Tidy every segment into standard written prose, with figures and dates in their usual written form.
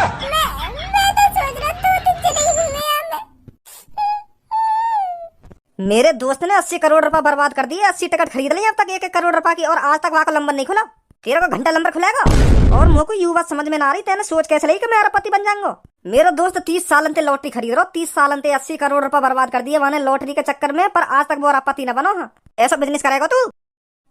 मैं तो सोच रहा 2 दिन चले घूमे यहाँ पे। मेरे दोस्त ने 80 करोड़ रुपए बर्बाद कर दिए, 80 टिकट खरीद लिए अब तक 1-1 करोड़ रुपए की, और आज तक वहां का नंबर नहीं खुला। तेरे को घंटा नंबर खुलेगा? और मुझको यू बात समझ में ना आ रही, तेने सोच कैसे ली कि मैं अरबपति बन जाऊंगा। मेरा दोस्त 30 साल से लॉटरी खरीद रहा, 30 साल से 80 करोड़ रुपए बर्बाद कर दिए मैंने लॉटरी के चक्कर में, पर आज तक वो अरबपति न बनो। हाँ, ऐसा बिजनेस करेगा तू?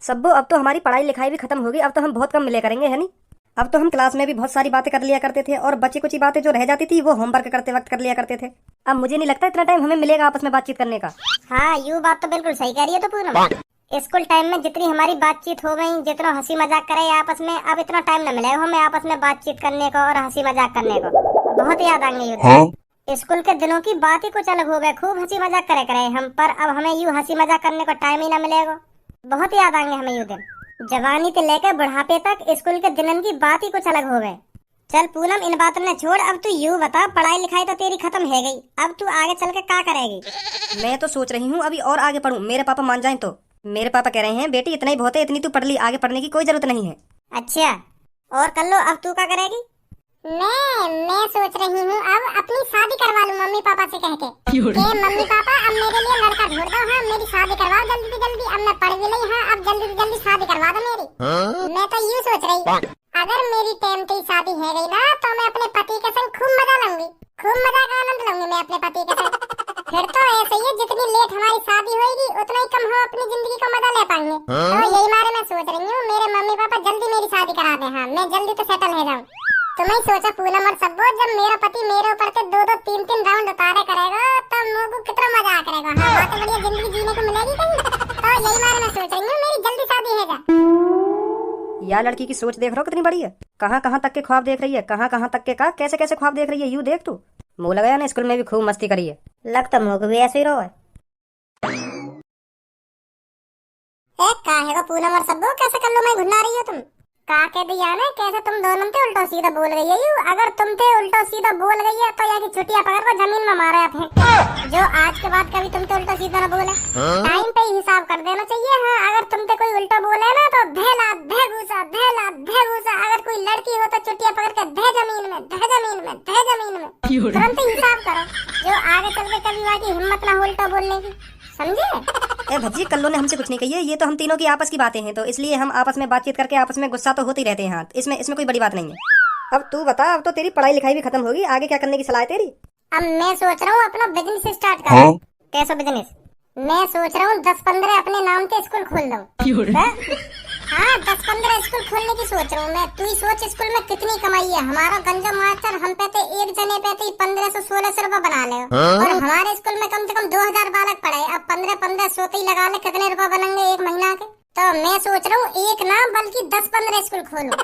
सब्बू, अब तो हमारी पढ़ाई लिखाई भी खत्म होगी, अब तो हम बहुत कम मिले करेंगे, है नहीं? अब तो हम क्लास में भी बहुत सारी बातें कर लिया करते थे, और बची कुछ बातें जो रह जाती थी वो होमवर्क करते वक्त कर लिया करते थे। अब मुझे नहीं लगता इतना टाइम हमें मिलेगा आपस में बातचीत करने का। हाँ, यू बात तो बिल्कुल सही कह रही है तो पूनम। स्कूल टाइम में जितनी हमारी बातचीत हो गई, जितना हंसी मजाक करे आपस में, अब इतना टाइम न मिलेगा हमें आपस में बातचीत करने को और हंसी मजाक करने को। बहुत याद आएंगे ये स्कूल के दिनों की बात ही कुछ अलग हो गए, खूब हंसी मजाक करे हम, पर अब हमें यूँ हंसी मजाक करने को टाइम ही न मिलेगा। बहुत याद आएंगे हमें ये दिन, जवानी से लेकर बुढ़ापे तक स्कूल के दिनों की बात ही कुछ अलग हो गए। चल पूनम, इन बातों ने छोड़, अब तू यूँ बता, पढ़ाई लिखाई तो तेरी खत्म है गई, अब तू आगे चल के क्या करेगी? मैं तो सोच रही हूँ अभी और आगे पढूं, मेरे पापा मान जाएं तो। मेरे पापा कह रहे हैं बेटी इतना ही बहुत है, इतनी तू पढ़ ली, आगे पढ़ने की कोई जरूरत नहीं है। अच्छा, और कर लो, अब तू क्या करेगी? मैं सोच रही हूँ अब अपनी शादी करवा लूँ मम्मी पापा से कह के मम्मी पापा अब मेरे लिए लड़का ढूंढ दो, हाँ मेरी शादी करवाओ जल्दी से जल्दी, अब मैं पढ़ भी नहीं, हाँ अब जल्दी से जल्दी शादी करवा दो मेरी। मैं तो यूँ सोच रही, अगर मेरी टाइम पे शादी है गई ना तो मैं अपने पति के संग खूब मजा लूंगी, खूब मजा का आनंद लूंगी मैं अपने पति के संग। फिर तो ऐसे ही है, जितनी लेट हमारी शादी होगी उतना ही कम हम अपनी जिंदगी का मजा ले पाएंगे। तो यही मारे मैं सोच रही हूँ मेरे मम्मी पापा जल्दी मेरी शादी करा दे, हाँ मैं जल्दी तो सेटल हो जाऊँ। तुम्हें सोचा पूनम और सब्बो, जब मेरा पति मेरे ऊपर से 2-2 3-3 राउंड उतारे करेगा तब मुझको कितना मजा करेगा, हाँ बहुत बढ़िया जिंदगी जीने को मिलेगी कहीं। तो यही मारे मैं सोच रही हूँ मेरी जल्दी शादी है जा। यार लड़की की सोच देख रहा हो कितनी बड़ी है, कहाँ कहाँ तक के ख्वाब देख रही है, कहाँ कहाँ तक के कैसे कैसे ख्वाब देख रही है। यूँ देख तू, मुँह लगाया ना स्कूल में भी खूब मस्ती करी है, लगता मुझको भी ऐसे ही रहो है। काहे को पूनम और सब्बो कैसे कर लो मैं घुना रही हो तुम? का के दिया ना कैसे तुम दोनों थे उल्टा सीधा बोल गई है यू? अगर तुम थे उल्टा सीधा बोल गई है तो यहाँ की छुट्टियां पकड़ को जमीन में मारा थे, जो आज के बाद कभी तुम थे उल्टा सीधा ना बोले, टाइम पे हिसाब कर देना चाहिए। हाँ, अगर तुम थे कोई उल्टा बोले ना तो धेला धेगूसा धेला धेगूसा, अगर कोई लड़की हो तो छुट्टियां पकड़ के धे जमीन में धे जमीन में धे जमीन में, तुरंत हिसाब करो, जो आगे चल के कभी वहाँ की हिम्मत ना हो उल्टा बोलने की, समझे? ए भज्जी, कल्लो ने हमसे कुछ नहीं कही है, ये तो हम तीनों की आपस की बातें हैं, तो इसलिए हम आपस में बातचीत करके आपस में गुस्सा तो होते ही रहते हैं। हाँ, इसमें कोई बड़ी बात नहीं है। अब तू बता, अब तो तेरी पढ़ाई लिखाई भी खत्म होगी, आगे क्या करने की सलाह है तेरी? अब मैं सोच रहा हूँ अपना बिजनेस स्टार्ट करूँ। कैसा बिजनेस? मैं सोच रहा हूँ 10-15 अपने नाम के स्कूल खोल दूँ। हाँ, 10-15 स्कूल खोलने की सोच रहा हूँ मैं। तू ही सोच स्कूल में कितनी कमाई है, हमारा गंजा मास्टर हम पे एक जने पे 1500-1600 रुपए बना ले, और हमारे स्कूल में कम से कम 2000 बालक पढ़े, अब 1500 ही लगा ले, कितने रुपए बनेंगे एक महीना के? तो मैं सोच रहा हूँ एक ना बल्कि 10-15 स्कूल खोलूं,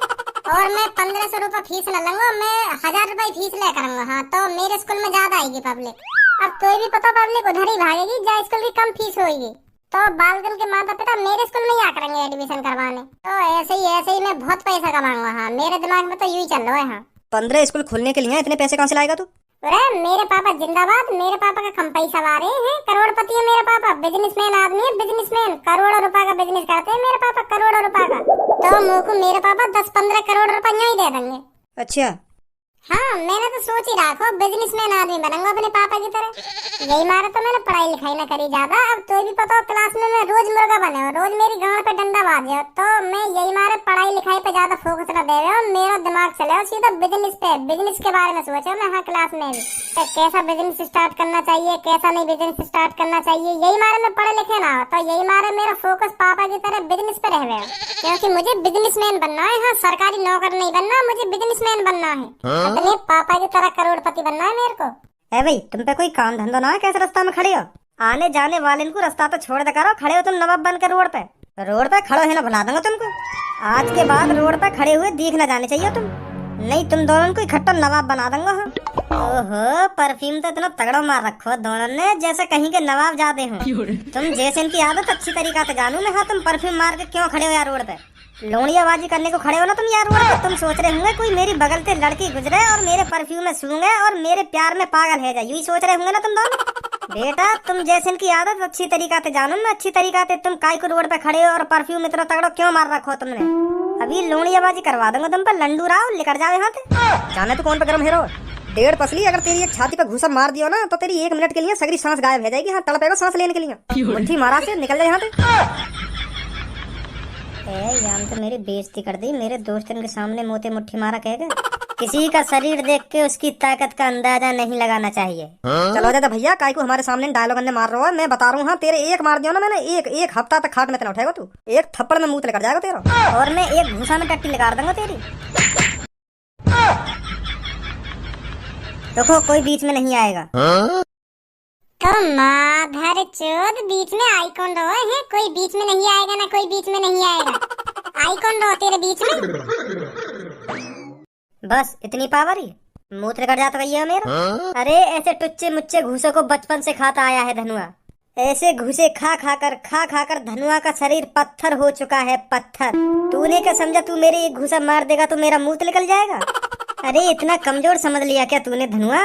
और मैं 1500 रुपए फीस न लूंगा, मैं 1000 रुपए फीस ले करूंगा। हाँ, तो मेरे स्कूल में ज्यादा आएगी पब्लिक। अब कोई भी पता पब्लिक उधर ही भागेगी जहाँ स्कूल की कम फीस होगी, तो बालगन के माता पिता मेरे स्कूल में ही आ करेंगे एडमिशन करवाने। तो ऐसे ही मैं बहुत पैसा कमाऊंगा। हाँ, मेरे दिमाग में तो यूं ही चल रहा है। हाँ, 15 स्कूल खोलने के लिए इतने पैसे कहाँ से लाएगा तू? अरे मेरे पापा जिंदाबाद, मेरे पापा का कम पैसा वाले हैं, करोड़पति है मेरे पापा, बिजनेसमैन आदमी है, बिजनेसमैन, करोड़ों रुपए का बिजनेस करते हैं मेरे पापा, करोड़ों रुपए का। तो मुझको मेरे पापा 10-15 करोड़ रुपए ही दे देंगे। अच्छा, हाँ, मैंने तो सोच ही रखा बिजनेसमैन आदमी बनूंगा अपने पापा की तरह। यही मारा तो मैंने पढ़ाई लिखाई ना करी ज्यादा। अब तो भी पता हो क्लास में मैं रोज मुर्गा बने हो, रोज मेरी गांड पे डंडा बाजे, तो मैं यही मारे पढ़ाई लिखाई पे ज्यादा फोकस न दे रहे हो, मेरा दिमाग चले हो सीधा बिजनेस पे, बिजनेस के बारे में सोचा मैं। हाँ, क्लास में भी तो कैसा बिजनेस स्टार्ट करना चाहिए, कैसा नहीं बिजनेस स्टार्ट करना चाहिए, यही मारे में पढ़े लिखे ना हो, तो यही मारे मेरा फोकस पापा की तरह बिजनेस पे रह गया, क्योंकि मुझे बिजनेसमैन बनना है। हाँ, सरकारी नौकर नहीं बनना, मुझे बिजनेसमैन बनना है, अपने पापा की तरह करोड़पति बनना है मेरे को। ए भाई, तुम पे कोई काम धंधा ना है, कैसे रास्ता में खड़े हो? आने जाने वाले को रास्ता तो छोड़ दे करो, खड़े हो तुम नवाब बन के रोड पे खड़ो है ना, बुला दूंगा तुमको। आज के बाद रोड पे खड़े हुए दिख ना जाने चाहिए तुम, नहीं तुम दोनों को इकट्ठा नवाब बना दूंगा। हाँ, ओहो, परफ्यूम तो इतना तगड़ा मार रखो दोनों ने, जैसे कहीं के नवाब जाते हो तुम। जैसे इनकी आदत अच्छी तरीका से जानू मैं। हाँ, तुम परफ्यूम मार के क्यों खड़े हो यार रोड पे? लोनियाबाजी करने को खड़े हो ना तुम यार रोड पे? तुम सोच रहे होंगे कोई मेरी बगल से लड़की गुजरे और मेरे परफ्यूम में सूंघे और मेरे प्यार में पागल है जाए, यही सोच रहे होंगे ना तुम दोनों। बेटा, तुम जैसे इनकी आदत अच्छी तरीका से जानू मैं, अच्छी तरीका से तुम काय को रोड पे खड़े हो और परफ्यूम इतना तगड़ा क्यों मार रखो तुमने? अभी लोनियाबाजी करवा दूंगा तुम पर, लंडू राव लेकर जाओ यहाँ से। जाने तो कौन पे गरम हेरो, डेढ़ पसली अगर तेरी एक छाती पे घूसा मार दियो ना तो तेरी 1 मिनट के लिए सगरी सांस गायब हो जाएगी। हाँ तड़पेगा सांस लेने के लिए। मुट्ठी मारा से निकल जाए यहाँ से। यार तो मेरी बेइज्जती कर दी, मेरे दोस्तों के सामने मोते मुट्ठी मारा कहेगा। किसी का शरीर देख के उसकी ताकत का अंदाजा नहीं लगाना चाहिए। चलो दादा भैया, काय को हमारे सामने डायलॉग ने मार रहा है। मैं बता रहा हूँ, हाँ तेरे एक मार दियो ना मैंने, एक हफ्ता तक खाट में तना उठाएगा तू। एक थप्पड़ में मुंह लेकर जाएगा तेरा, और मैं एक घूसा में टट्टी लगा दूंगा तेरी। देखो कोई बीच में नहीं आएगा। तो माधर चोद बीच में आई कौन रहो है? कोई बीच में नहीं आएगा ना, कोई बीच में नहीं आएगा। आई कौन रहो तेरे बीच में? बस इतनी पावर ही मूत्र कर जाता भैया मेरा। अरे ऐसे टुच्चे मुच्चे घूसों को बचपन से खाता आया है धनुआ। ऐसे घूसे खा खा कर धनुआ का शरीर पत्थर हो चुका है, पत्थर। तूने क्या समझा तू मेरे एक घूसा मार देगा तो मेरा मुंह निकल जाएगा? अरे इतना कमजोर समझ लिया क्या तूने धनुआ?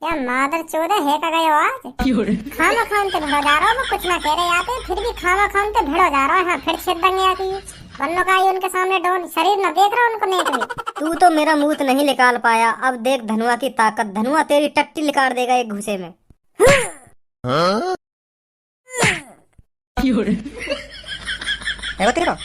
या मादर चोद है का गयो आज? खामा खान ते भिड़ो जा रहा हो, कुछ ना कह रहे आते, फिर भी खामा खान ते भिड़ो जा रहा है। हाँ फिर छेद दंगे आती है वन्नो का उनके सामने डोन शरीर न देख रहा उनको नेक भी। तू तो मेरा मुंह नहीं निकाल पाया, अब देख धनुआ की ताकत। धनुआ तेरी टट्टी निकाल देगा एक घूसे में। तेरा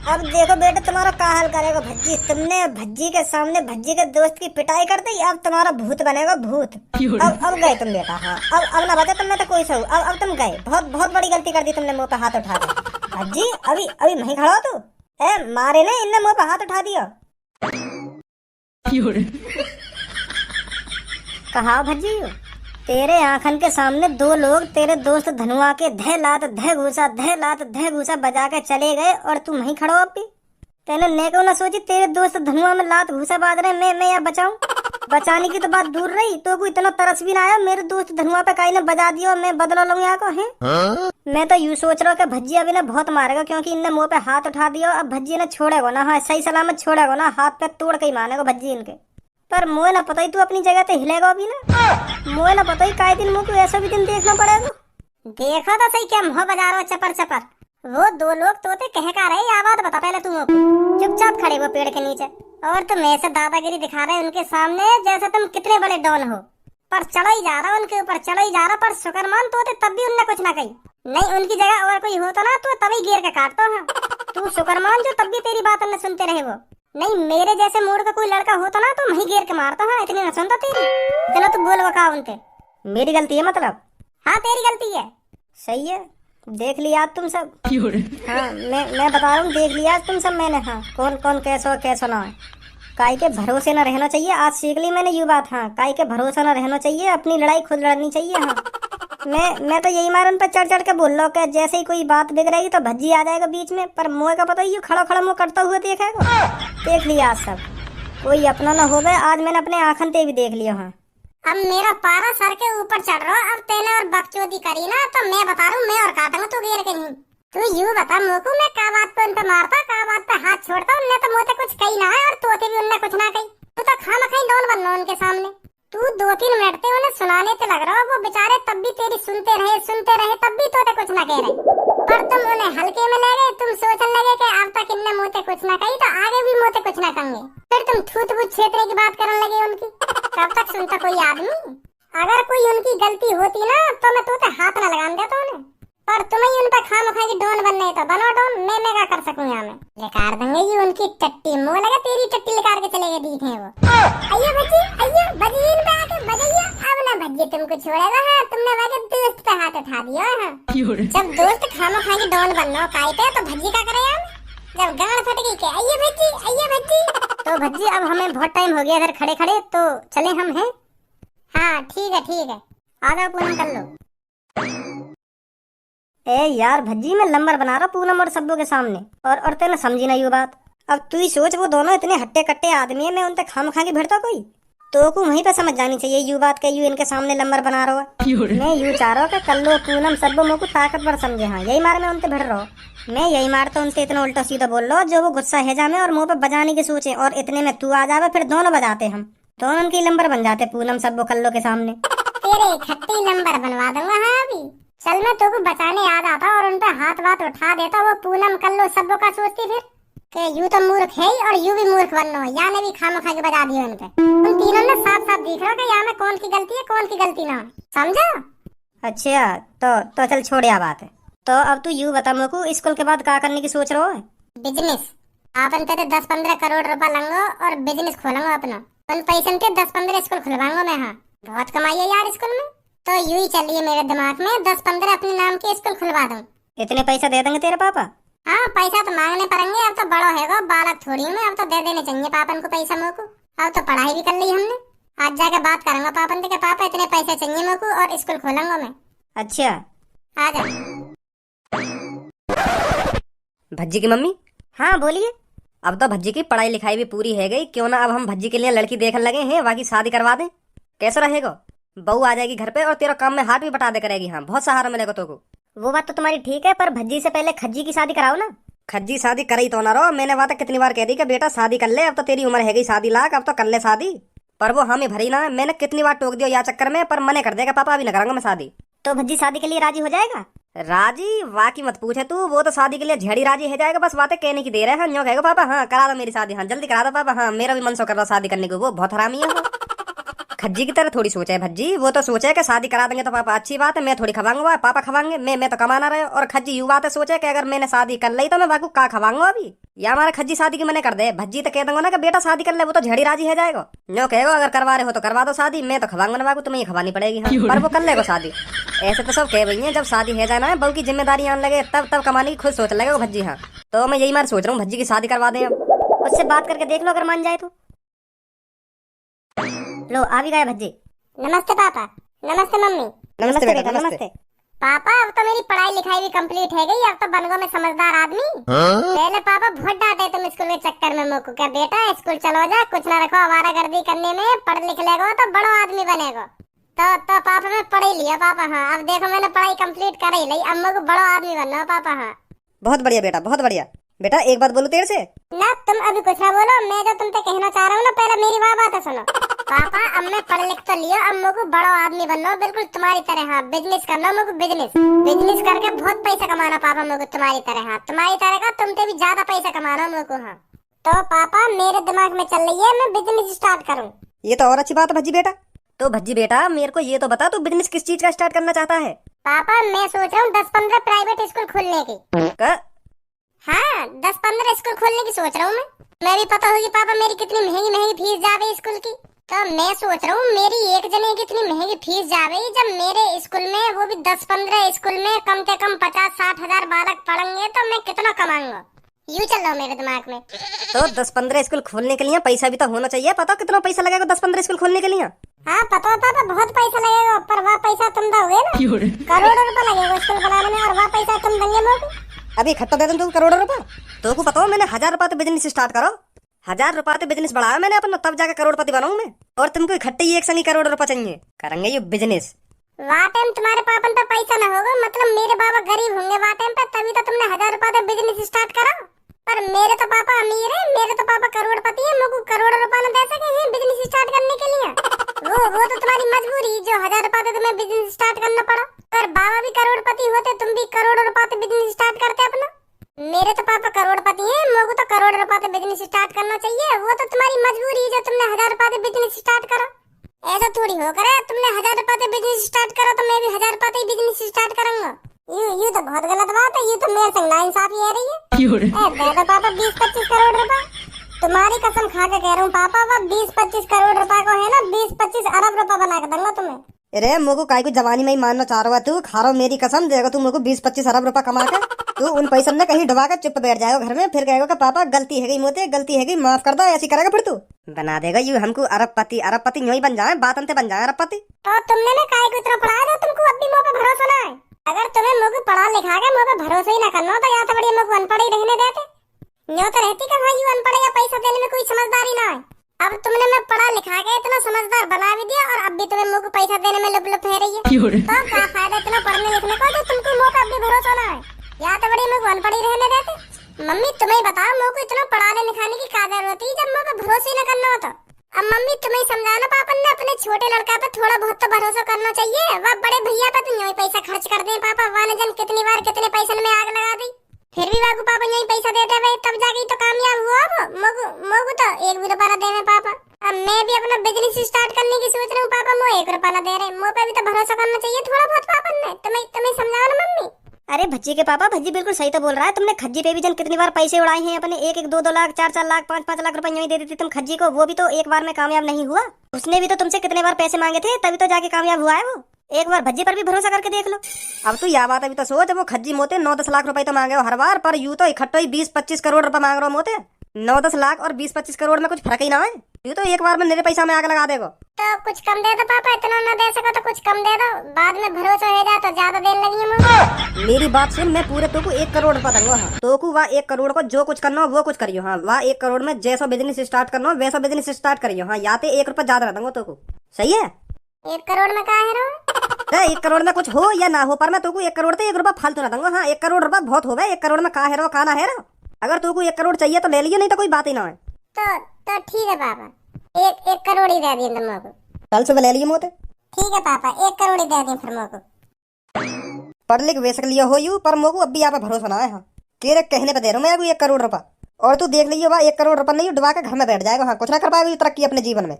अब देखो बेटा तुम्हारा का हाल करेगा भज्जी। तुमने भज्जी के सामने भज्जी के दोस्त की पिटाई कर दी, अब तुम्हारा भूत बनेगा भूत। अब गए तुम बेटा। हाँ अब ना बचा तुमने तो कोई सही। अब तुम गए, बहुत बड़ी गलती कर दी तुमने मुंह पे हाथ उठा के। भज्जी अभी नहीं खड़ा हो तू? मारे ने इनने मुंह पे हाथ उठा दिया। कहा भज्जी तेरे आंखन के सामने 2 लोग तेरे दोस्त धनुआ के धे लात धे घूसा बजा के चले गए और तू वहीं खड़ो। अब भी तेने नेको ना सोची तेरे दोस्त धनुआ में लात घूसा बाज रहे, मैं या बचाऊं? बचाने की तो बात दूर रही, तो कोई इतना तरस भी ना आया मेरे दोस्त धनुआ पे काई ने बजा दिया, मैं बदला लूंगा यहाँ को है। मैं तो यूं सोच रहा हूँ कि भज्जी अभी ना बहुत मारेगा, क्योंकि इनने मुंह पे हाथ उठा दिया। अब भज्जी ने छोड़ेगा ना, हाँ सही सलामत छोड़ेगा ना, हाथ पे तोड़ के ही मारेगा भज्जी इनके। पर मुझे ना पता ही तू अपनी जगह पे हिलेगा अभी ना। मुझे ना पता ही काय दिन मुझको ऐसा भी दिन देखना पड़ेगा। देखो तो सही क्या मुँह बजा रहा हो चपर। वो 2 लोग तोते कह का रहे, या बात बता पहले तुम। चुपचाप खड़े वो पेड़ के नीचे, और तुम ऐसे दादागिरी दिखा रहे उनके सामने जैसे तुम कितने बड़े डॉन हो। पर चढ़ा ही जा रहा उनके ऊपर, चढ़ा ही जा रहा। पर शुक्रमान तोते तब भी उनने कुछ ना कही। नहीं उनकी जगह और कोई होता ना तो तभी गिर के काटता है। तू शुक्रमान जो तब भी तेरी बात न सुनते रहे वो। नहीं मेरे जैसे मूड का कोई लड़का होता ना तो वही गिर के मारता। हाँ इतनी न सुनता तेरी। चलो तू बोल बका उनके। मेरी गलती है मतलब? हाँ तेरी गलती है। सही है, देख लिया तुम सब। हाँ मैं बता रहा हूँ, देख लिया तुम सब मैंने। हाँ कौन कैसा ना है। काई के भरोसे न रहना चाहिए, आज सीख ली मैंने ये बात। हाँ काई के भरोसा न रहना चाहिए, अपनी लड़ाई खुद लड़नी चाहिए। हाँ मैं तो यही मारन पे चढ़ के बोल रहा हूँ कि जैसे ही कोई बात बिगड़ेगी तो भज्जी आ जाएगा बीच में। पर मुँह का पता ही खड़ा मुँह करता हुआ देखेगा। देख लिया आज सब, कोई अपना न हो गए। आज मैंने अपने आंखन ते भी देख लिया। हाँ अब मेरा पारा सर के ऊपर चढ़ रहा। अब तेने और बकचोदी करी ना तो मैं बता रहा हूँ, मैं और काटूंगा तू गिर के नहीं। तू यूँ बता मुझको, मैं का बात पे उनपे मारता, का बात पे हाथ छोड़ता? उनने तो मुझे कुछ कही ना है और तोते भी उनने कुछ ना कही। तू तो खामा खाई डॉन बनना उनके सामने। तू 2-3 मिनट ते उन्हें सुनाने ते लग रहा हो, वो बेचारे तब भी तेरी सुनते रहे तब भी तोते कुछ ना कह रहे। पर तुम उन्हें हल्के में ले गए, तुम सोचने लगे कि अब तक इनने मुझे कुछ ना कही तो आगे भी मुझे कुछ ना कहेंगे। फिर तुम थूत बूत छेतने की बात करने लगे उनकी। कब तक सुनता कोई आदमी? अगर कोई उनकी गलती होती ना तो मैं तोते हाथ न लगान देता उन्हें। पर तुम्हें उन पर खामखा की डॉन बनने तो बनो डॉन। मैं क्या कर सकूं यहाँ में? लेकार देंगे ये उनकी टट्टी। मुँह लगा तेरी टट्टी लेकर के चले गए दिखे वो। आइए बच्ची आइए, बजिए इन पे आके बजाइए। अब ना भज्जी तुमको छोड़ेगा। हाँ तुमने वजह दोस्त पे हाथ उठा दिया। हाँ जब दोस्त खामखा की डॉन बनना काई पे तो भज्जी क्या करे यार? जब गाड़ फट गई के आइए भज्जी। तो भज्जी अब हमें बहुत टाइम हो गया इधर खड़े तो चले हम हैं। हाँ ठीक है आ जाओ पूनम कर लो। ए यार भज्जी मैं नंबर बना रहा पूनम और सब्बू के सामने, और तेने समझी ना ये बात। अब तू ही सोच, वो दोनों इतने हट्टे कट्टे आदमी है, मैं उनसे खामखा की भिड़ता कोई? तो को वहीं पे समझ जानी चाहिए यू बात के यू इनके सामने नंबर बना रहा है। मैं यूँ चाह रहा हूँ कि कल लो पूनम सब्बू मुझको ताकतवर समझे। हाँ यही मार मैं उनसे भिड़ रहा हूँ। मैं यही मार तो उनसे इतना उल्टा सीधा बोल रहा हूँ जो वो गुस्सा है जा में और मुँह पे बजाने की सोचे, और इतने में तू आ जावे फिर दोनों बजाते हम। तो उनकी नंबर बन जाते पूनम सब्बो कल्लो के सामने। तेरे खट्टी नंबर बनवा दूंगा। हाँ अभी चल, मैं तो को बचाने आ जाता और उन पे हाथ वाथ उठा देता। वो पूनम कल्लो सब्बो का सोचती फिर कि यू तो मूर्ख है ही और यू भी मूर्ख बनना है। या ने भी खामखा के बजा दिया उन पे। उन तीनों ने साफ साफ दिख रहा कि यहाँ में कौन की गलती है कौन की गलती ना है, समझा? अच्छा तो चल छोड़ या बात है। तो अब तू यू बता मेरे को, स्कूल के बाद क्या करने की सोच रहा है? बिजनेस। आपन तेरे 10-15 करोड़ रुपया लंगो और बिजनेस खोलूंगा अपना। उन पैसे के 10-15 स्कूल खुलवाऊंगा मैं। हाँ बहुत कमाई है यार स्कूल में। तो यूं ही चलिए मेरे दिमाग में 10-15 अपने नाम के स्कूल खुलवा दूं। इतने पैसा दे देंगे तेरे पापा? हाँ पैसा तो मांगने पड़ेंगे। अब तो बड़ो है बालक थोड़ी हूँ मैं। अब तो दे देने चाहिए पापन को पैसा मेरे को। अब तो पढ़ाई भी कर ली हमने। आज जाके बात करूंगा पापन से कि पापा इतने पैसे चाहिए मेरे को और स्कूल खोलूंगा मैं। अच्छा आ जा। भज्जी की मम्मी। हाँ बोलिए। अब तो भज्जी की पढ़ाई लिखाई भी पूरी है गई, क्यों ना अब हम भज्जी के लिए लड़की देखने लगे हैं, बाकी शादी करवा दें। कैसा रहेगा? बहू आ जाएगी घर पे और तेरा काम में हाथ भी बटा दे करेगी। हाँ बहुत सहारा मिलेगा तो को। वो बात तो तुम्हारी ठीक है, पर भज्जी से पहले खज्जी की शादी कराओ ना। खज्जी शादी कर ही तो ना रहो। मैंने बात कितनी बार कह दी कि बेटा शादी कर ले, अब तो तेरी उम्र है गई शादी लाख, अब तो कर ले शादी। पर वो हामी भरी ना। मैंने कितनी बार टोक दिया या चक्कर में, पर मने कर देगा पापा अभी न कराऊंगा मैं शादी। तो भज्जी शादी के लिए राजी हो जाएगा? राजी वाकी मत पूछे तू, वो तो शादी के लिए झेड़ी राजी है जाएगा। बस बातें कहने की देर है। हाँ न्यों कहेगा पापा हाँ करा दो मेरी शादी, हाँ जल्दी करा दो पापा, हाँ मेरा भी मन सो कर रहा शादी करने को। वो बहुत हरामी है वो। खज्जी की तरह थोड़ी सोचा है भज्जी। वो तो सोचा है कि शादी करा देंगे तो पापा अच्छी बात है, मैं थोड़ी खवाऊंगा, पापा खवाएंगे, मैं तो कमाना रहे। और खज्जी यू बात है सोचा है कि अगर मैंने शादी कर ली तो मैं बाकू का खवाऊंगा अभी, या हमारा खज्जी शादी की मने कर दे। भज्जी तो कह दूंगा ना कि बेटा शादी कर ले, वो तो झड़ी राजी है जाएगा। न्यों कहेगा अगर करवा रहे हो तो करवा दो शादी, मैं तो खवाऊंगा ना बाकू, तुम्हें खवानी पड़ेगी। हाँ पर वो कर लेगा शादी। ऐसे तो सब कह रही है जब शादी है जाना है बहू की जिम्मेदारी आने लगे तब कमाने की खुद सोच लगेगा भज्जी। हाँ तो मैं यही मार सोच रहा हूँ भज्जी की शादी करवा दें। अब उससे बात करके देख लो, अगर मान जाए तो। लो आ भी गए भज्जी। नमस्ते पापा। नमस्ते मम्मी। नमस्ते बेटा नमस्ते। पापा अब तो मेरी पढ़ाई लिखाई भी कंप्लीट है गई। अब तो बन गो मैं समझदार आदमी। पहले पापा बहुत डांटे तुम स्कूल के चक्कर में मुझको, क्या बेटा स्कूल चलो जा, कुछ ना रखो आवारागर्दी करने में, पढ़ लिख लेगो तो बड़ो आदमी बनेगो। तो पापा मैं पढ़ ही लिया पापा। हाँ अब देखो मैंने पढ़ाई कंप्लीट कर ही ली, अब मुझको बड़ो आदमी बनना है पापा। हाँ बहुत बढ़िया बेटा बहुत बढ़िया। बेटा एक बात बोलूं तेरे से? ना तुम अभी कुछ ना बोलो, मैं जो तुमसे कहना चाह रहा हूँ ना पहले मेरी बात है सुनो। पापा अब मैं पढ़ लिख तो लिया, अब मुझको बड़ो आदमी बनना बिल्कुल तुम्हारी तरह। हाँ बिजनेस करना मुझको, बिजनेस करके बहुत पैसा कमाना पापा मुझको तुम्हारी तरह। हाँ तुम्हारी तरह का तुमसे भी ज्यादा पैसा कमाना मुझको। हाँ तो पापा मेरे दिमाग में चल रही है मैं बिजनेस स्टार्ट करूँ। ये तो और अच्छी बात है भज्जी बेटा। तो भज्जी बेटा मेरे को ये तो बता तू बिजनेस किस चीज का स्टार्ट करना चाहता है? पापा मैं सोच रहा हूँ 10-15 प्राइवेट स्कूल खोलने की। हाँ 10-15 स्कूल खोलने की सोच रहा हूँ मैं भी पता होगी पापा मेरी कितनी महंगी फीस जावे स्कूल की। तो मैं सोच रहा हूँ मेरी एक जने की इतनी महंगी फीस जावे, जब मेरे स्कूल में वो भी 10-15 स्कूल में कम से कम 50-60 हजार बालक पढ़ेंगे तो मैं कितना कमाऊंगा। यूँ चल रहा हूँ मेरे दिमाग में। तो 10-15 स्कूल खोलने के लिए पैसा भी तो होना चाहिए। पता कितना पैसा लगेगा 10-15 स्कूल खोलने के लिए? हाँ पता है पापा बहुत पैसा लगेगा, पर वह पैसा तुम दोगे ना? करोड़ों रुपए लगेगा स्कूल बनाने में और वह पैसा तुम देंगे मुझको। अभी इकट्ठा दे दूं तू करोड़ों रुपए? तो को पता हो मैंने 1000 रुपए बिजनेस स्टार्ट करो, 1000 रुपए बिजनेस बढ़ाया मैंने अपना, तब जाकर करोड़पति बनाऊं मैं। और तुमको इकट्ठे ही एक संग करोड़ रुपए चाहिए, करेंगे ये बिजनेस। वहाँ टाइम तुम्हारे पापन पे पैसा न होगा, मतलब मेरे बाबा गरीब होंगे वहाँ टाइम पे, तभी तो तुमने 1000 रुपए बिजनेस स्टार्ट करा। पर मेरे तो पापा अमीर है, मेरे तो पापा करोड़पति है, मुझको करोड़ों रुपए न दे सके हैं बिजनेस स्टार्ट करने के लिए। वो तो तुम्हारी मजबूरी जो 1000 रुपए तुम्हें बिजनेस स्टार्ट करना पड़ा। पर बाबा भी करोड़पति होते तुम भी करोड़ों रुपए बिजनेस स्टार्ट करते अपना। मेरे तो पापा करोड़पति हैं, मुझको तो करोड़ रुपए बिजनेस स्टार्ट करना चाहिए। वो तो तुम्हारी मजबूरी है जो तुमने 1000 रुपए बिजनेस स्टार्ट करा। ऐसा थोड़ी होकर है तुमने 1000 रुपए बिजनेस स्टार्ट करा तो मैं भी 1000 रुपए बिजनेस स्टार्ट करूंगा। ये तो बहुत गलत बात है, ये तो मेरे संग नाइंसाफी है रही है। दे दो पापा 20-25 करोड़ रुपए, तुम्हारी कसम खा के कह रहा हूँ पापा। वो 20-25 करोड़ रुपए को है ना 20-25 अरब रुपए बना के दूंगा तुम्हें। अरे मुझको काय को जवानी में ही मानना चाह रहा है तू, खा रहा मेरी कसम देगा तू मुझको 20-25 अरब रुपए कमा के तू उन पैसों ने कहीं डुबा कर चुप बैठ जाएगा घर में, फिर कहेगा कि पापा गलती है गई मोते, गलती है गई माफ कर दो। ऐसी करेगा फिर तू बना देगा यू हमको अरबपति यूं ही बन जाए, बात अंते बन जाए अरबपति। तो तुमने ना काय को इतना पढ़ाया था, तुमको अब भी मुझ पे भरोसा ना है। अगर तुम्हें मुझको पढ़ा लिखा के मुझ पे भरोसा ही ना करना तो या तो बढ़िया मुझको अनपढ़ ही रहने देते। न्यों तो रहती कि हाँ यू अनपढ़ या पैसा देने में कोई समझदारी ना है। अब तुमने मैं पढ़ा लिखा के इतना समझदार बना भी दिया और अब भी तुम्हें मुझको पैसा देने में लुप है रही है। तो क्या फायदा इतना पढ़ने लिखने का जो तुमको मुझ पे अब भी भरोसा ना है, या तो बड़ी मुझको अनपढ़ ही रहने देते। मम्मी तुम्हें बताओ मुझको इतना पढ़ाने लिखाने की क्या जरूरत है जब मुझ पे भरोसा ही ना करना होता। अब मम्मी तुम्हें समझाओ ना पापा ने, अपने छोटे लड़का पे थोड़ा बहुत तो भरोसा करना चाहिए। वह बड़े भैया पे तो यूं ही पैसा खर्च कर दे पापा, वाने जन कितनी बार कितने पैसे में आग लगा दी, फिर भी वाकू पापा यूं ही पैसा देते हुए तब जाके तो कामयाब हुआ। अब मोगू तो एक भी रुपया दे में पापा। अब मैं भी अपना बिजनेस स्टार्ट करने की सोच रहा हूँ पापा, मो 1 रुपया ना दे रहे, मो पे भी तो भरोसा करना चाहिए थोड़ा बहुत पापा ने। तुम्हें समझाओ ना मम्मी। अरे भज्जी के पापा, भज्जी बिल्कुल सही तो बोल रहा है। तुमने खज्जी पे भी जन कितनी बार पैसे उड़ाए हैं अपने, 1-1, 2-2 लाख, 4-4 लाख, 5-5 लाख रुपए यूं ही दे देती तुम खज्जी को, वो भी तो एक बार में कामयाब नहीं हुआ। उसने भी तो तुमसे कितने बार पैसे मांगे थे, तभी तो जाके कामयाब हुआ है वो। एक बार भज्जी पर भी भरोसा करके देख लो। अब तो यह बात अभी तो सोच, वो खज्जी मोते 9-10 लाख रुपए तो मांगे हो हर बार, पर यूं तो इकट्ठा ही 20-25 करोड़ रुपए मांग रहे हो मोते। 9-10 लाख और 20-25 करोड़ में कुछ फर्क ही ना है। यूं तो एक बार में मेरे पैसा में आग लगा देगा। तो कुछ कम दे दो पापा, इतना ना दे सको तो कुछ कम दे दो, बाद में भरोसा हो जाए तो ज्यादा देने लगी है मुझे। मेरी बात सुन, मैं पूरे तो को 1 करोड़ रुपया दूंगा। हाँ तो को वह 1 करोड़ को जो कुछ करना हो वो कुछ करियो। हाँ वह 1 करोड़ में जैसा बिजनेस स्टार्ट करना हो वैसा बिजनेस स्टार्ट करियो। हाँ या तो 1 रुपया ज्यादा दूंगा तो को, सही है? 1 करोड़ में कहा है रो? 1 करोड़ में कुछ हो या ना हो, पर मैं तो को 1 करोड़ तो 1 रुपया फालतू ना दूंगा। हाँ 1 करोड़ रुपया बहुत हो गए, 1 करोड़ में कहा है रो कहा ना है रो। अगर तो को 1 करोड़ चाहिए तो ले लियो, नहीं तो कोई बात ही ना है। तो ठीक है पापा, 1 करोड़ ही दे दिए तुम लोगों को। कल सुबह ले लियो मोते। ठीक है पापा, 1 करोड़ ही दे दिए फिर मोको। पढ़ लिख बेसक लियो हो यू, पर मोको अब भी यहाँ पे भरोसा ना है। हाँ तेरे कहने पे दे रहा हूँ मैं 1 करोड़ रुपया, और तू देख लियो वह 1 करोड़ रुपया नहीं डुबा के घर में बैठ जाएगा। हाँ कुछ ना कर पाएगा तरक्की अपने जीवन में।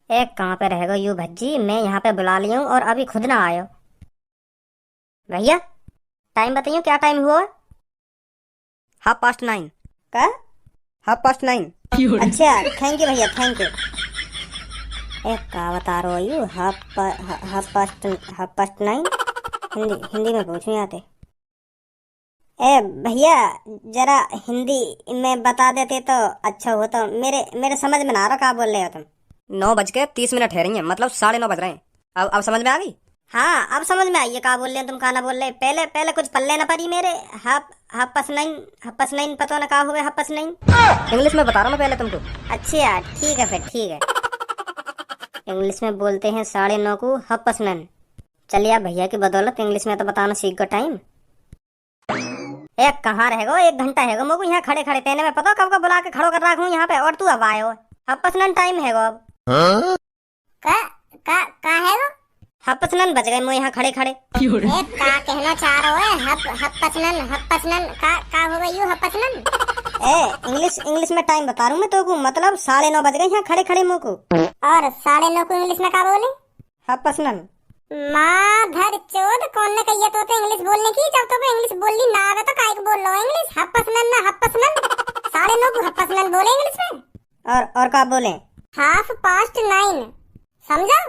एक कहाँ पे रहेगा यू भज्जी, मैं यहाँ पे बुला लिया हूँ और अभी खुद ना आयो। भैया टाइम बताइयो, क्या टाइम हुआ? 9:30। का 9:30। अच्छा थैंक यू भैया, थैंक यू। एक का बता रहा हूँ यू, 9:30। हिंदी में पूछूं यहाँ पे। ए भैया जरा हिंदी में बता देते तो अच्छा हो, तो मेरे समझ में ना आ रहा क्या बोल रहे हो तुम। 9:30 ठहरी है, मतलब 9:30 बज रहे हैं। अब समझ में आ गई? हाँ अब समझ में आई है क्या बोल रहे हैं तुम, का ना बोल रहे। पहले कुछ पल्ले ना पड़ी मेरे। 9:30 पता ना कहा हो गया 9:30। इंग्लिश में बता रहा हूँ मैं पहले तुमको। अच्छा ठीक है फिर, ठीक है। इंग्लिश में बोलते हैं 9:30 को 9:30। चलिए आप भैया की बदौलत इंग्लिश में तो बताना सीख गो टाइम। एक कहाँ रहेगा, 1 घंटा हैगा मोको यहाँ खड़े खड़े, तेने में पता कब का बुला के खड़ो कर रखा हूँ यहाँ पे, और तू अब आए हो। 9:30 टाइम हैगा अब। का है वो? 9:30 बज गए मो यहाँ खड़े खड़े। का कहना चाह रहे हो? 9:30 का होगा यू 9:30? इंग्लिश में टाइम बता रहा हूँ मैं तो को, मतलब 9:30 बज गए यहाँ खड़े खड़े मो को। और 9:30 को इंग्लिश में क्या बोले? 9:30। माधर चोद, कौन ने कही तो इंग्लिश बोलने की? जब तो इंग्लिश बोलनी ना आवे तो काहे को बोल रहे हो इंग्लिश? 9:30 ना 9:30 को 9:30 बोले इंग्लिश में। और क्या बोले? 9:30 समझा?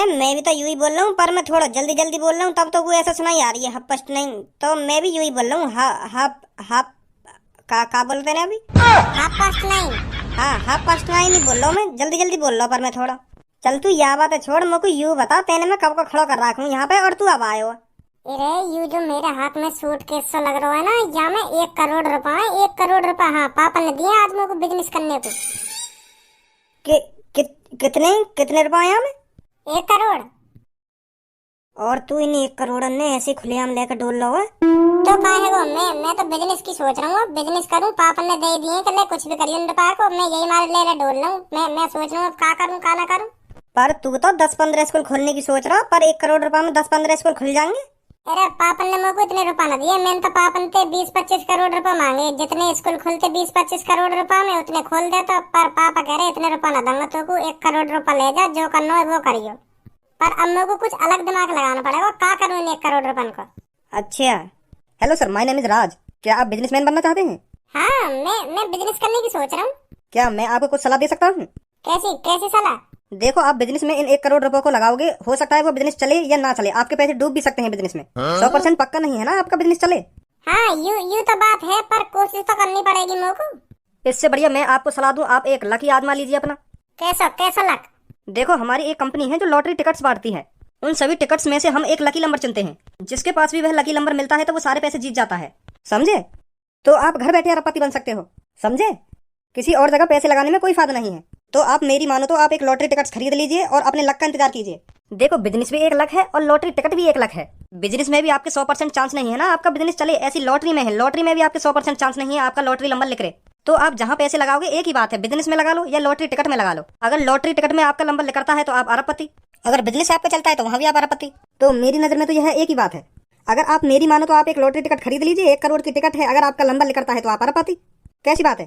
मैं भी तो यूं ही बोल रहा हूँ, पर मैं थोड़ा जल्दी बोल रहा हूँ, तब तो वो ऐसा सुनाई आ रही है 9:30। तो मैं भी यूं ही बोल रहा हूँ। हाफ का बोलते हैं अभी? 9:30। हाँ 9:30 ही बोल रहा हूँ मैं, जल्दी बोल रहा हूँ पर मैं थोड़ा। चल तू यह बात है छोड़, मुझको यूं बता तेने मैं कब को खड़ा कर रखा हूँ यहाँ पे, और तू अब आए हो। अरे यू जो मेरे हाथ में सूटकेस सा लग रहा है ना, यहाँ में 1 करोड़ रुपए है। 1 करोड़ रुपए हाँ पापा ने दिए आज मेरे को बिजनेस करने को। कितने रुपए यहाँ में? 1 करोड़। और तू इन 1 करोड़ ने ऐसे खुलेआम लेकर डोल रहा है? तो क्या है वो, मैं तो बिजनेस की सोच रहा हूँ, बिजनेस करूँ। पापा ने दे दिए कि ले कुछ भी करिए रुपया को, मैं यही मार ले डोल रहा हूँ। मैं सोच रहा हूँ क्या करूँ क्या ना करूँ। पर तू तो 10-15 स्कूल खोलने की सोच रहा, पर 1 करोड़ रुपए में 10-15 स्कूल खुल जाएंगे। अरे पापा ने मेरे को इतने रुपए ना दिए, मैंने तो पापा ने 20-25 करोड़ रुपए मांगे। जितने स्कूल खुलते 20-25 करोड़ रुपए में उतने खोल देता, पर पापा कह रहे इतने रुपए ना दूंगा तो को, 1 करोड़ रुपए ले जा, जो करना है वो करियो। पर अब मेरे को कुछ अलग दिमाग लगाना पड़ेगा, क्या करूँ इन 1 करोड़ रुपए को। अच्छा hello sir, my name is Raj. क्या आप बिजनेसमैन बनना चाहते हैं? हाँ मैं बिजनेस करने की सोच रहा हूँ। क्या मैं आपको कुछ सलाह दे सकता हूँ? कैसी सलाह? देखो आप बिजनेस में इन 1 करोड़ रुपए को लगाओगे, हो सकता है वो बिजनेस चले या ना चले, आपके पैसे डूब भी सकते हैं बिजनेस में। 100% पक्का नहीं है ना आपका बिजनेस चले। हाँ यू तो बात है, पर कोशिश तो करनी पड़ेगी मेरे को। इससे बढ़िया मैं आपको सलाह दूं, आप एक लकी आजमा लीजिए अपना। कैसा लक? देखो हमारी एक कंपनी है जो लॉटरी टिकट्स बांटती है। उन सभी टिकट्स में से हम एक लकी नंबर चुनते हैं, जिसके पास भी वह लकी नंबर मिलता है तो वो सारे पैसे जीत जाता है, समझे? तो आप घर बैठे अरबपति बन सकते हो, समझे? किसी और जगह पैसे लगाने में कोई फायदा नहीं है। तो आप मेरी मानो तो आप एक लॉटरी टिकट खरीद लीजिए और अपने लक का इंतजार कीजिए। देखो बिजनेस भी एक लक है और लॉटरी टिकट भी एक लक है। बिजनेस में भी आपके 100% चांस नहीं है ना आपका बिजनेस चले, ऐसी लॉटरी में है, लॉटरी में भी आपके 100% चांस नहीं है आपका लॉटरी नंबर लिख रहे। तो आप जहाँ पैसे लगाओगे एक ही बात है, बिजनेस में लगा लो या लॉटरी टिकट में लगा लो। अगर लॉटरी टिकट में आपका नंबर निकलता है तो आप अरबपति, अगर बिजनेस आपका चलता है तो वहाँ भी आप अरबपति। तो मेरी नजर में तो यह एक ही बात है। अगर आप मेरी मानो तो आप एक लॉटरी टिकट खरीद लीजिए, 1 करोड़ की टिकट है, अगर आपका नंबर निकलता है तो आप अरबपति। कैसी बात है?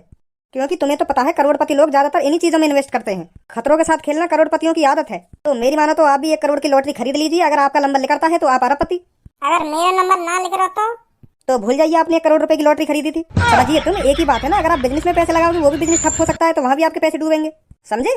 क्योंकि तुम्हें तो पता है करोड़पति लोग ज्यादातर इन्हीं चीजों में इन्वेस्ट करते हैं। खतरों के साथ खेलना करोड़पतियों की आदत है। तो मेरी मानो तो आप भी 1 करोड़ की लॉटरी खरीद लीजिए, अगर आपका नंबर निकलता है तो आप अरबपति। अगर मेरा नंबर ना लिख रहा तो भूल जाइए आपने 1 करोड़ रुपए की लॉटरी खरीदी थी। समझिए तुम, एक ही बात है ना। अगर आप बिजनेस में पैसे लगाओगे वो भी बिजनेस ठप हो सकता है, तो वहाँ भी आपके पैसे डूबेंगे। समझे?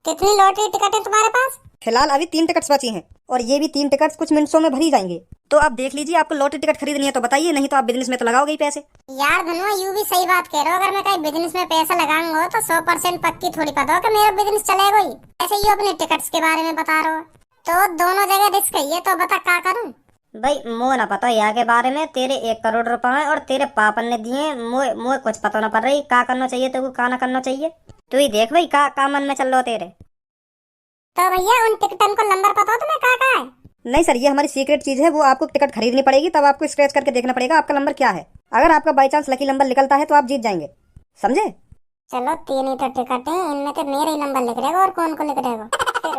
कितनी लॉटरी टिकट है तुम्हारे पास? फिलहाल अभी 3 टिकट्स बची हैं और ये भी 3 टिकट्स कुछ मिनटों में भरी जाएंगे। तो आप देख लीजिए, आपको लॉटरी टिकट खरीदनी है तो बताइए, नहीं तो आप बिजनेस में तो लगाओगे ही पैसे। यार धनुआ, यू भी सही बात कह रहे हो। अगर मैं कहीं बिजनेस में पैसा लगाऊंगा तो 100% पक्की थोड़ी पता हो कि मेरा बिजनेस चलेगा ही। ऐसे ही अपने टिकट्स के बारे में बता रहे हो, तो दोनों जगह रिस्क है ये। तो बता क्या करूं? भाई मोह ना पता यहाँ के बारे में। तेरे 1 करोड़ रुपए हैं और तेरे पापन ने दिए, मोह कुछ पता ना पड़ रही। का करना चाहिए तेरे को, का ना करना चाहिए, तू ही देख भाई का मन में चल रहा तेरे। तो भैया उन टिकटन को नंबर पता हो तुम्हें? का है? नहीं सर, ये हमारी सीक्रेट चीज है। वो आपको टिकट खरीदनी पड़ेगी, तब आपको स्क्रैच करके देखना पड़ेगा आपका नंबर क्या है। अगर आपका बाई चांस लकी नंबर निकलता है तो आप जीत जाएंगे। समझे? चलो 3 ही तो टिकट है, इनमें तो मेरा ही नंबर लिख रहेगा और कौन को लिख रहेगा?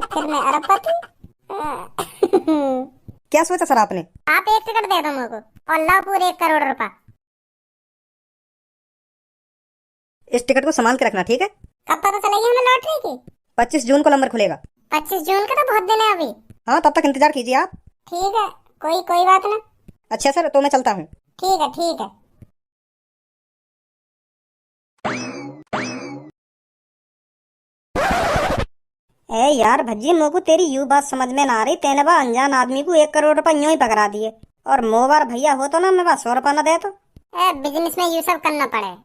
फिर मैं अरबपति। क्या सोचा सर आपने? आप 1 टिकट दे दो मुझको और लाओ पूरे 1 करोड़ रुपए। इस टिकट को संभाल के रखना, ठीक है? कब पता चलेगी हमें लॉटरी की? 25 जून को नंबर खुलेगा। 25 जून का तो बहुत दिन है अभी। हाँ, तब तक इंतजार कीजिए आप। ठीक है, कोई बात ना। अच्छा सर, तो मैं चलता हूँ। ठीक है ठीक है। ए यार भज्जी, मोको तेरी यू बात समझ में ना आ रही। तेने बा अनजान आदमी को 1 करोड़ रुपए यूं ही पकड़ा दिए, और मोबार भैया हो तो ना मेरे पास 100 रुपए न दे तो। बिजनेस में ये सब करना पड़े,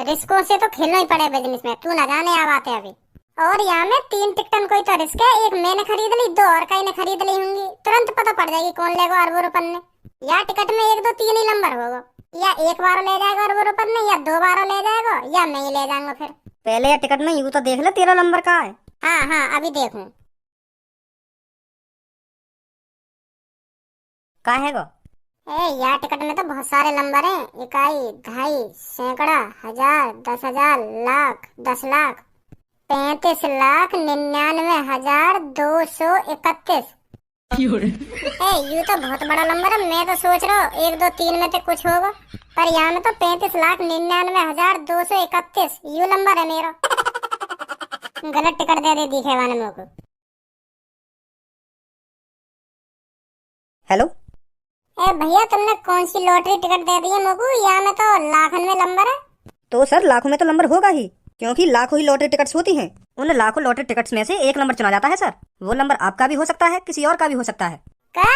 रिस्कों से तो खेलना ही पड़े बिजनेस में। तू ना जाने आ बात है अभी। और यहाँ में 3 टिकटन कोई तो रिस्क है। एक मैंने खरीद ली, 2 और कहीं ने खरीद ली होंगी। तुरंत पता पड़ जाएगी कौन लेगा अरबों रुपन ने। या टिकट में 1 2 3 ही नंबर होगा, या 1 बार ले जाएगा अरबों रुपन ने, या 2 बार ले जाएगा, या मैं ही ले जाऊंगा। फिर पहले या टिकट में यूं तो देख ले तेरा नंबर कहाँ है। हाँ अभी देखूं। कहाँ है गो? यार टिकट में तो बहुत सारे नंबर हैं। 1 2 सैकड़ा, 1000, 10,000, लाख, 10 लाख, 35,99,231। ये तो बहुत बड़ा नंबर है। मैं तो सोच रहा हूँ 1 2 3 में से कुछ होगा, पर यहाँ में तो 35,99,231 यू नंबर है मेरा। गलत टिकट दे दी दिखे वाले मेरे को। हेलो भैया, तुमने कौन सी लॉटरी टिकट दे दी है मेरे को? यहाँ में तो लाखन में नंबर है। तो सर लाखों में तो नंबर होगा ही, क्योंकि लाखों ही लॉटरी टिकट्स होती हैं। उन लाखों लॉटरी टिकट्स में से एक नंबर चुना जाता है सर। वो नंबर आपका भी हो सकता है, किसी और का भी हो सकता है। क्या?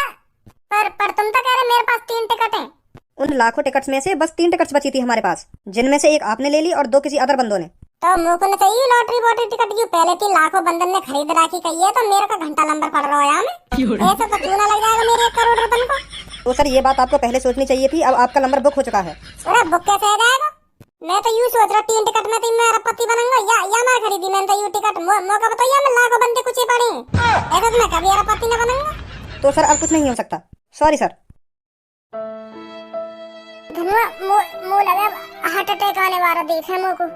पर तुम तो कह रहे मेरे पास 3 टिकट हैं। उन लाखों टिकट्स में से बस 3 टिकट्स बची थी हमारे पास, जिनमें से एक आपने ले ली और 2 किसी अदर बंदों ने। तो मुझको न चाहिए लॉटरी वॉटरी टिकट। क्यों पहले 3 लाखों बंदन ने खरीद रखी कही है, तो मेरा का घंटा नंबर पड़ रहा है यहाँ में। ऐसा तो क्यों ना लग जाएगा मेरे 1 करोड़ रुपए को? तो सर ये बात आपको पहले सोचनी चाहिए थी। अब आपका नंबर बुक हो चुका है। अरे बुक कैसे हो जाएगा? मैं तो यूं सोच रहा 3 टिकट में तो मैं अरबपति बनूंगा। या मैं खरीदी मैंने तो यू टिकट। मौका बताइए, मैं लाखों बंदे कुछ ही पड़े। ऐसा तो मैं कभी अरबपति न बनूंगा। तो सर अब कुछ नहीं हो सकता, सॉरी सर। धनुआ, मुंह लगा हार्ट अटैक आने वाला देखे मुझको।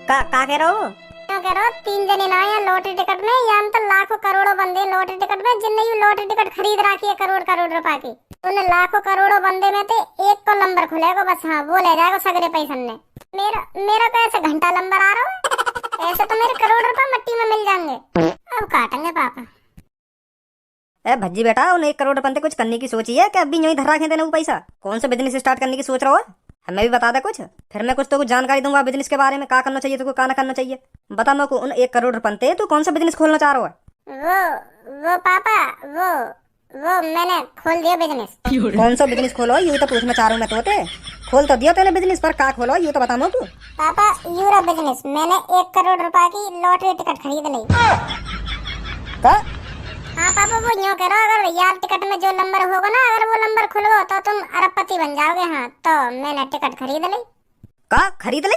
का कह रहा हो? क्यों कह रहा हो? 3 जने ना या लॉटरी टिकट में, या तो लाखों करोड़ों बंदे लॉटरी टिकट में, जिनने ये लॉटरी टिकट खरीद रखी है करोड़ रुपए की। उन लाखों करोड़ों बंदे में से एक को नंबर खुलेगा बस। हाँ, वो ले जाएगा सगरे पैसे ने। मेरा तो ऐसे घंटा नंबर आ रहा है। ऐसे तो मेरे करोड़ रुपए मिट्टी में मिल जाएंगे। अब काटेंगे पापा। भज्जी बेटा, उन 1 करोड़ रुपए से कुछ करने की सोची है कि अभी यूं ही धर रखे देने वो पैसा? कौन सा बिजनेस स्टार्ट करने की सोच रहा हो? हमें भी बता दे कुछ, फिर मैं कुछ जानकारी दूंगा बिजनेस के बारे में। क्या करना चाहिए तो क्या ना करना चाहिए। बता मेरे को, उन 1 करोड़ रुपए तू कौन सा बिजनेस खोलना चाह रहा है? वो पापा, वो मैंने खोल दिया बिजनेस। कौन सा बिजनेस खोलो यूं तो पूछना चाह रहा हूँ मैं। तो खोल तो दिया तेने बिजनेस, पर क्या खोलो यूं तो बता मेरे को। पापा यूरो बिजनेस। मैंने 1 करोड़ रुपए की लॉटरी टिकट खरीद ली। का? हाँ पापा, वो यूँ कह रहा, अगर यार टिकट में जो नंबर होगा ना, अगर वो नंबर खुलवा तो तुम अरबपति बन जाओगे। हाँ, तो मैंने टिकट खरीद ली। का खरीद ली?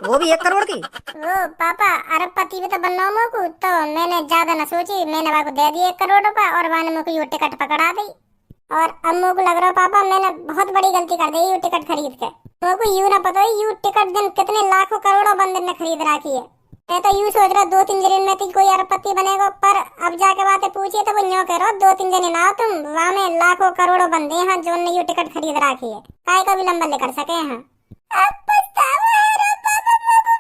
वो भी 1 करोड़ की? वो पापा अरबपति भी तो बनना मेरे को, तो मैंने ज्यादा न सोची, मैंने बाबू दे दिए 1 करोड़ रुपए और मैंने मेरे को ये टिकट पकड़ा दी। और अब मेरे को लग रहा है पापा, मैंने बहुत बड़ी गलती कर दी ये टिकट खरीद के। को यू ना पता यू टिकट दिन कितने लाखों करोड़ों बंदे ने खरीद रखी है। मैं तो यूं सोच रहा 2-3 दिन में तो कोई अरबपति बनेगा, पर अब जाके बातें पूछिए तो वो न्यों कह रहा 2-3 दिन ना तुम वहां में लाखों करोड़ों बंदे हैं जो ने यू टिकट खरीद रखी है, काय का भी लंबा लेकर सके हैं। अब पछतावा है रे बाबा,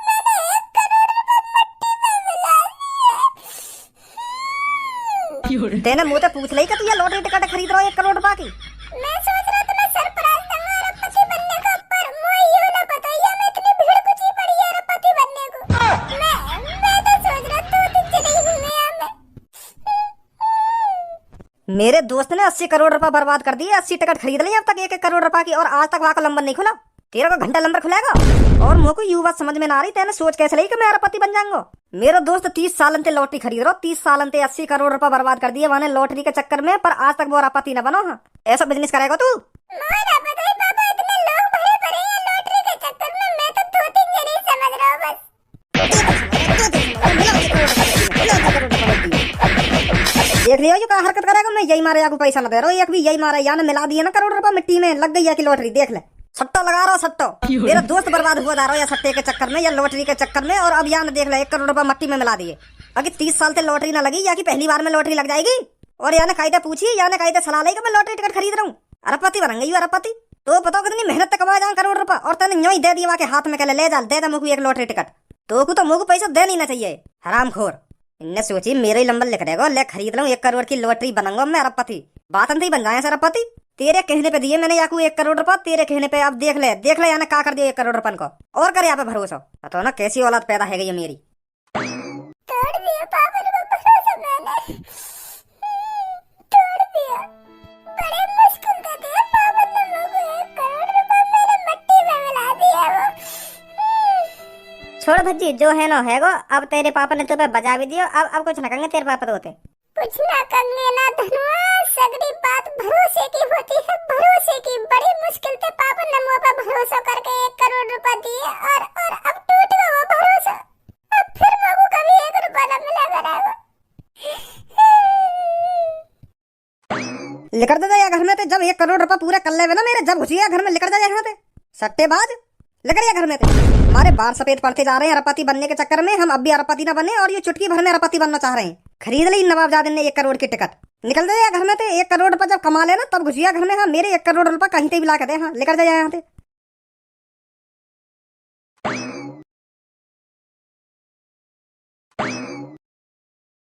मैंने 1 करोड़ रुपए मिट्टी में मिला दिए। तेने मुँह से पूछ ली कि तू ये लॉटरी टिकट खरीद रहा है 1 करोड़ रुपए की। मैं सोच रहा था मैं सरप्राइज दूंगा अरबपति बनने का, पर मुझे यूं ना पता ये मैं इतनी भीड़ कुछ ही पड़ी है अरबपति बनने को। मैं तो सोच रहा 2-3 दिन ही हुए हैं मैं। मेरे दोस्त ने 80 करोड़ रुपए बर्बाद कर दिए, 80 टिकट खरीद लिए अब तक 1-1 करोड़ रुपए की, और आज तक वहां का नंबर नहीं खुला। तेरा को घंटा नंबर खुलेगा। और मुझको यू बात समझ में ना आ रही, तेने सोच कैसे ली कि मैं अरबपति बन जाऊंगा। मेरा दोस्त 30 साल से लॉटरी खरीद रहा, 30 साल से 80 करोड़ रुपए बर्बाद कर दिए मैंने लॉटरी के चक्कर में, पर आज तक वो अरबपति न बनो। हाँ ऐसा बिजनेस करेगा तू? मुझे ना पता है पापा, इतने लोग भरे पड़े हैं लॉटरी के चक्कर में, मैं तो 2-3 दिन ही समझ रहा हूँ बस। देख लियो ये क्या हरकत करेगा, मैं यही मारे को पैसा न दे रहा हूँ, एक भी यही मारा या मिला दिया ना करोड़ रुपए मिट्टी में, लग गई है कि लॉटरी। देख ले सट्टा लगा रहा सट्टो, मेरा दोस्त बर्बाद हुआ जा रहा है या सट्टे के चक्कर में या लॉटरी के चक्कर में, और अब यहाँ देख ले 1 करोड़ रुपए मिट्टी में मिला दिए। अगर 30 साल से लॉटरी ना लगी या कि पहली बार में लॉटरी लग जाएगी। और या कायदे पूछी या कायदे सलाह ली कि मैं लॉटरी टिकट खरीद रहा हूँ, अरबपति बनूंगी अरबपति। तो बताओ कितनी मेहनत तक कमा जाऊँ करोड़ रुपए, और तेने यूं ही दे दिया के हाथ में, कह ले जा दे दे मुझको 1 लॉटरी टिकट। तो मुझको पैसा दे नहीं ना चाहिए हरामखोर। इनने सोची मेरे ही नंबर लिख देगा, ले खरीद लूं 1 करोड़ की लॉटरी, बनूंगा मैं अरबपति। बात अंत ही बन जाए अरबपति। तेरे कहने पे दिए मैंने याकू 1 करोड़ रुपए, तेरे कहने पे। अब देख ले याने का कर दिया 1 करोड़ रुपए को, और कर यहाँ पे भरोसा। तो ना कैसी औलाद पैदा है ये मेरी। तोड़ दिया पापा ने भरोसा, मैंने तोड़ दिया। बड़े मुश्किल से दिया पापा ने मुझको 1 करोड़ रुपए, मेरे मिट्टी में मिला दिया वो। छोड़ भज्जी, जो है ना है गो। अब तेरे पापा ने तुम्हें बजा भी दियो, अब कुछ न कहेंगे तेरे पापा तो होते। कुछ ना करेंगे ना धनुआ, सगरी बात भरोसे की होती है, भरोसे की। बड़ी मुश्किल से पापा ने मुझ पर भरोसा करके 1 करोड़ रुपए दिए, और अब टूट गया वो भरोसा। अब फिर मुझको कभी 1 रुपया न मिला करेगा। लिकर दे जा घर में ते, जब 1 करोड़ रुपए पूरे कर ले ना मेरे, जब घुसिया घर में लिकर जा यहाँ पे सट्टेबाज। लेकर घर में थे। हमारे बाल सफेद पड़ते जा रहे हैं अरबपति बनने के चक्कर में, हम अब भी अरबपति ना बने, और ये चुटकी भर में अरबपति बनना चाह रहे हैं। खरीद ली नवाबजादे ने 1 करोड़ की टिकट। निकल जाए घर में थे, 1 करोड़ रुपए जब कमा लेना तब घुसिया घर में। हाँ मेरे 1 करोड़ रुपए कहीं से भी ला के दे। हाँ लेकर जाए यहाँ से।